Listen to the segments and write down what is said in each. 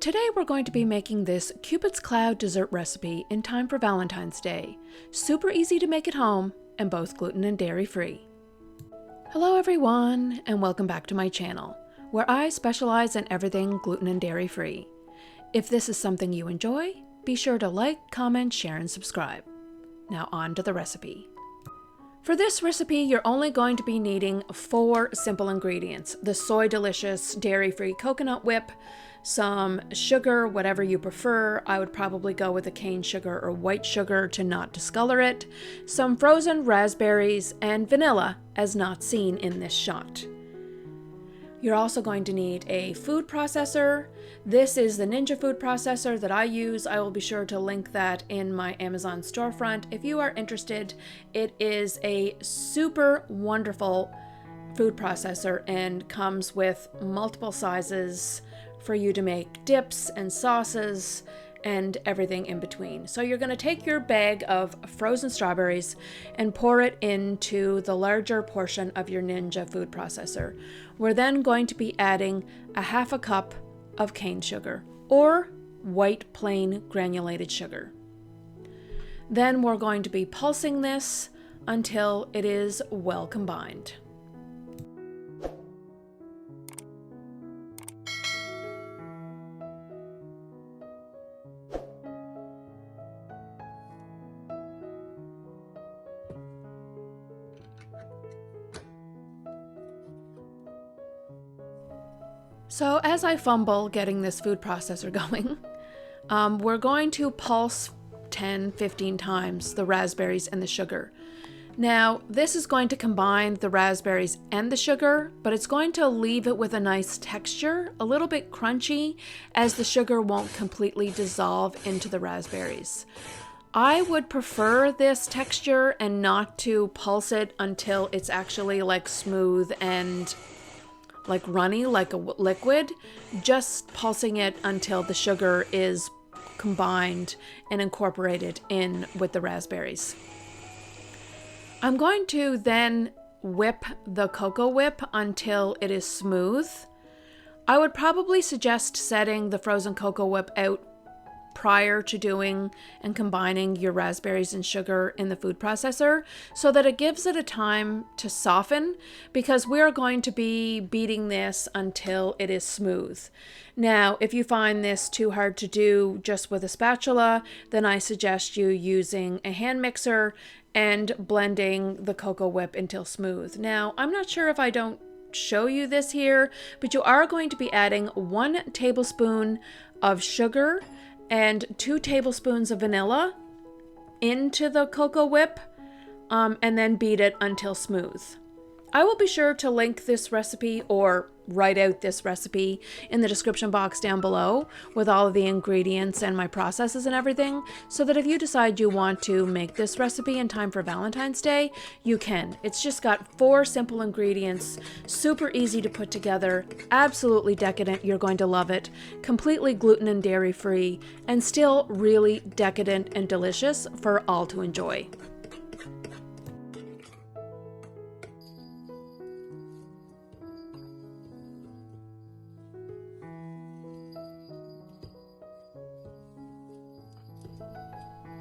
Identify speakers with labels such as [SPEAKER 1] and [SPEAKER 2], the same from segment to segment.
[SPEAKER 1] Today we're going to be making this Cupid's Cloud dessert recipe in time for Valentine's Day. Super easy to make at home and both gluten and dairy free. Hello everyone and welcome back to my channel, where I specialize in everything gluten and dairy free. If this is something you enjoy, be sure to like, comment, share, and subscribe. Now on to the recipe. For this recipe, you're only going to be needing 4 simple ingredients: the Soy Delicious dairy-free coconut whip, some sugar, whatever you prefer. I would probably go with a cane sugar or white sugar to not discolor it, some frozen raspberries, and vanilla, as not seen in this shot. You're also going to need a food processor. This is the Ninja food processor that I use. I will be sure to link that in my Amazon storefront if you are interested. It is a super wonderful food processor and comes with multiple sizes for you to make dips and sauces and everything in between. So you're going to take your bag of frozen strawberries and pour it into the larger portion of your Ninja food processor. We're then going to be adding a half a cup of cane sugar or white plain granulated sugar. Then we're going to be pulsing this until it is well combined. So as I fumble getting this food processor going, we're going to pulse 10-15 times the raspberries and the sugar. Now, this is going to combine the raspberries and the sugar, but it's going to leave it with a nice texture, a little bit crunchy, as the sugar won't completely dissolve into the raspberries. I would prefer this texture and not to pulse it until it's actually like smooth and like runny, like a liquid, just pulsing it until the sugar is combined and incorporated in with the raspberries. I'm going to then whip the cocoa whip until it is smooth. I would probably suggest setting the frozen cocoa whip out prior to doing and combining your raspberries and sugar in the food processor so that it gives it a time to soften, because we're going to be beating this until it is smooth. Now, if you find this too hard to do just with a spatula, then I suggest you using a hand mixer and blending the cocoa whip until smooth. Now, I'm not sure if I don't show you this here, but you are going to be adding 1 tablespoon of sugar and 2 tablespoons of vanilla into the cocoa whip, and then beat it until smooth. I will be sure to link this recipe or write out this recipe in the description box down below with all of the ingredients and my processes and everything, so that if you decide you want to make this recipe in time for Valentine's Day, you can. It's just got 4 simple ingredients, super easy to put together, absolutely decadent. You're going to love it. Completely gluten and dairy free, and still really decadent and delicious for all to enjoy.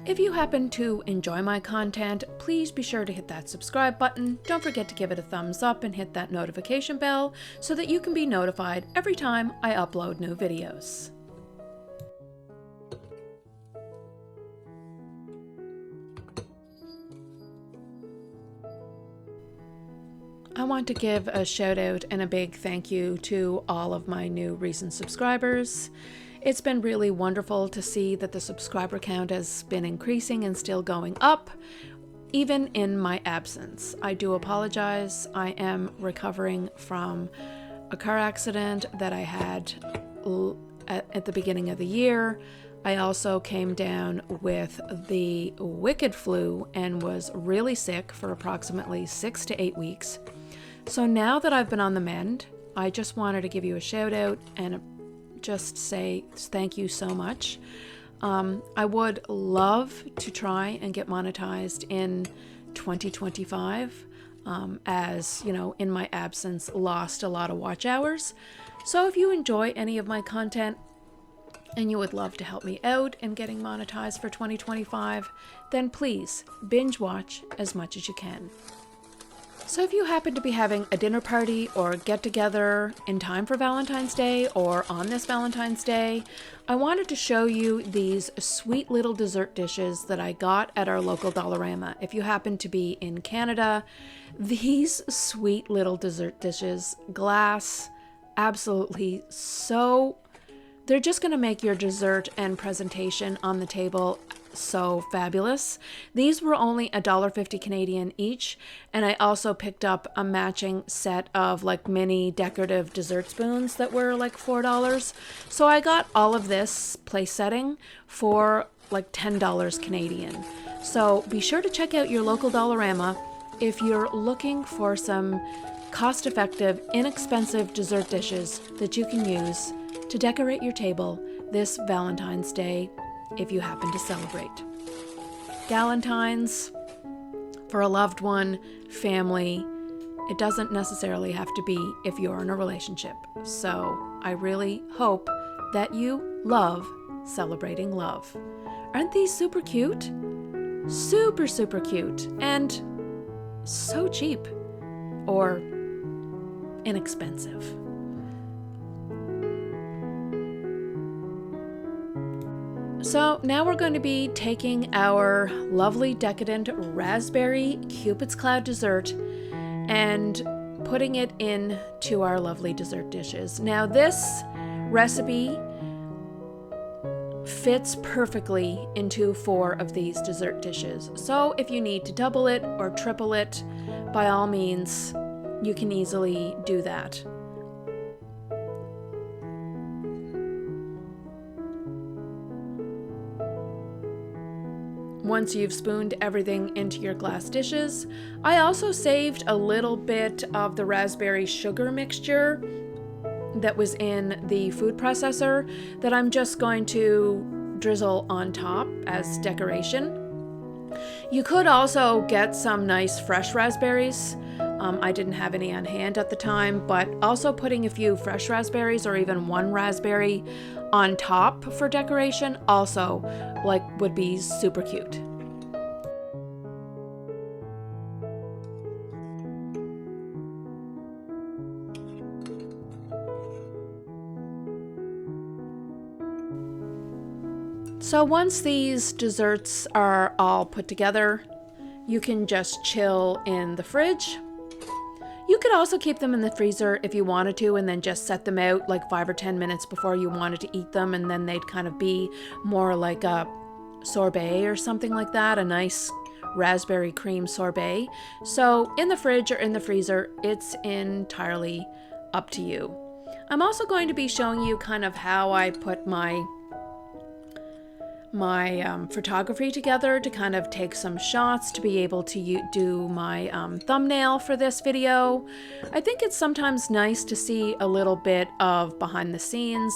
[SPEAKER 1] If you happen to enjoy my content, please be sure to hit that subscribe button. Don't forget to give it a thumbs up and hit that notification bell so that you can be notified every time I upload new videos. I want to give a shout out and a big thank you to all of my new recent subscribers. It's been really wonderful to see that the subscriber count has been increasing and still going up, even in my absence. I do apologize. I am recovering from a car accident that I had at the beginning of the year. I also came down with the wicked flu and was really sick for approximately 6 to 8 weeks. So now that I've been on the mend, I just wanted to give you a shout out and just say thank you so much. I would love to try and get monetized in 2025, as you know, in my absence, lost a lot of watch hours. So if you enjoy any of my content, and you would love to help me out in getting monetized for 2025, then please binge watch as much as you can. So if you happen to be having a dinner party or get together in time for Valentine's Day or on this Valentine's Day, I wanted to show you these sweet little dessert dishes that I got at our local Dollarama. If you happen to be in Canada, these sweet little dessert dishes, glass, absolutely so, they're just going to make your dessert and presentation on the table so fabulous. These were only $1.50 Canadian each, and I also picked up a matching set of like mini decorative dessert spoons that were like $4. So I got all of this place setting for like $10 Canadian. So be sure to check out your local Dollarama if you're looking for some cost-effective, inexpensive dessert dishes that you can use to decorate your table this Valentine's Day if you happen to celebrate. Galentine's for a loved one, family, it doesn't necessarily have to be if you're in a relationship. So I really hope that you love celebrating love. Aren't these super cute? Super, super cute and so cheap or inexpensive. So now we're going to be taking our lovely decadent raspberry Cupid's cloud dessert and putting it into our lovely dessert dishes. Now this recipe fits perfectly into 4 of these dessert dishes. So if you need to double it or triple it, by all means, you can easily do that. Once you've spooned everything into your glass dishes, I also saved a little bit of the raspberry sugar mixture that was in the food processor that I'm just going to drizzle on top as decoration. You could also get some nice fresh raspberries. I didn't have any on hand at the time, but also putting a few fresh raspberries or even one raspberry on top for decoration also would be super cute. So once these desserts are all put together, you can just chill in the fridge. You could also keep them in the freezer if you wanted to and then just set them out like 5 or 10 minutes before you wanted to eat them, and then they'd kind of be more like a sorbet or something like that, a nice raspberry cream sorbet. So in the fridge or in the freezer, it's entirely up to you. I'm also going to be showing you kind of how I put my photography together to kind of take some shots to be able to do my thumbnail for this video. I think it's sometimes nice to see a little bit of behind the scenes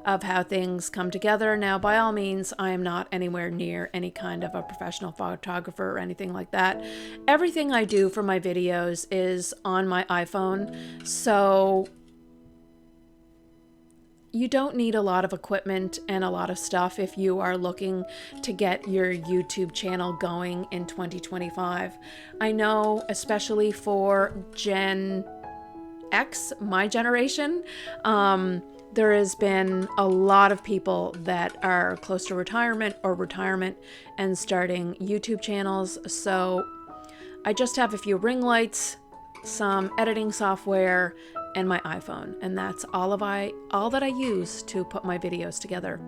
[SPEAKER 1] of how things come together. Now, by all means, I am not anywhere near any kind of a professional photographer or anything like that. Everything I do for my videos is on my iPhone, so you don't need a lot of equipment and a lot of stuff if you are looking to get your YouTube channel going in 2025. I know, especially for Gen X, my generation, there has been a lot of people that are close to retirement and starting YouTube channels. So I just have a few ring lights, some editing software, and my iPhone, and that's all that I use to put my videos together.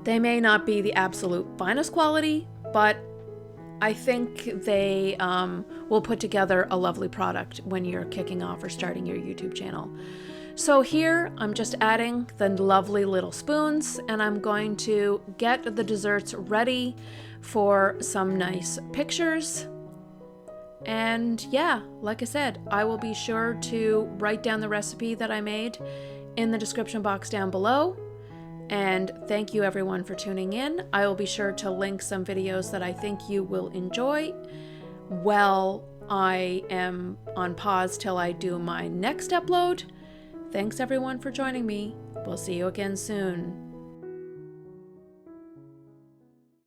[SPEAKER 1] They may not be the absolute finest quality, but I think they will put together a lovely product when you're kicking off or starting your YouTube channel. So here I'm just adding the lovely little spoons, and I'm going to get the desserts ready for some nice pictures. And yeah, like I said, I will be sure to write down the recipe that I made in the description box down below. And thank you everyone for tuning in. I will be sure to link some videos that I think you will enjoy while I am on pause till I do my next upload. Thanks everyone for joining me. We'll see you again soon.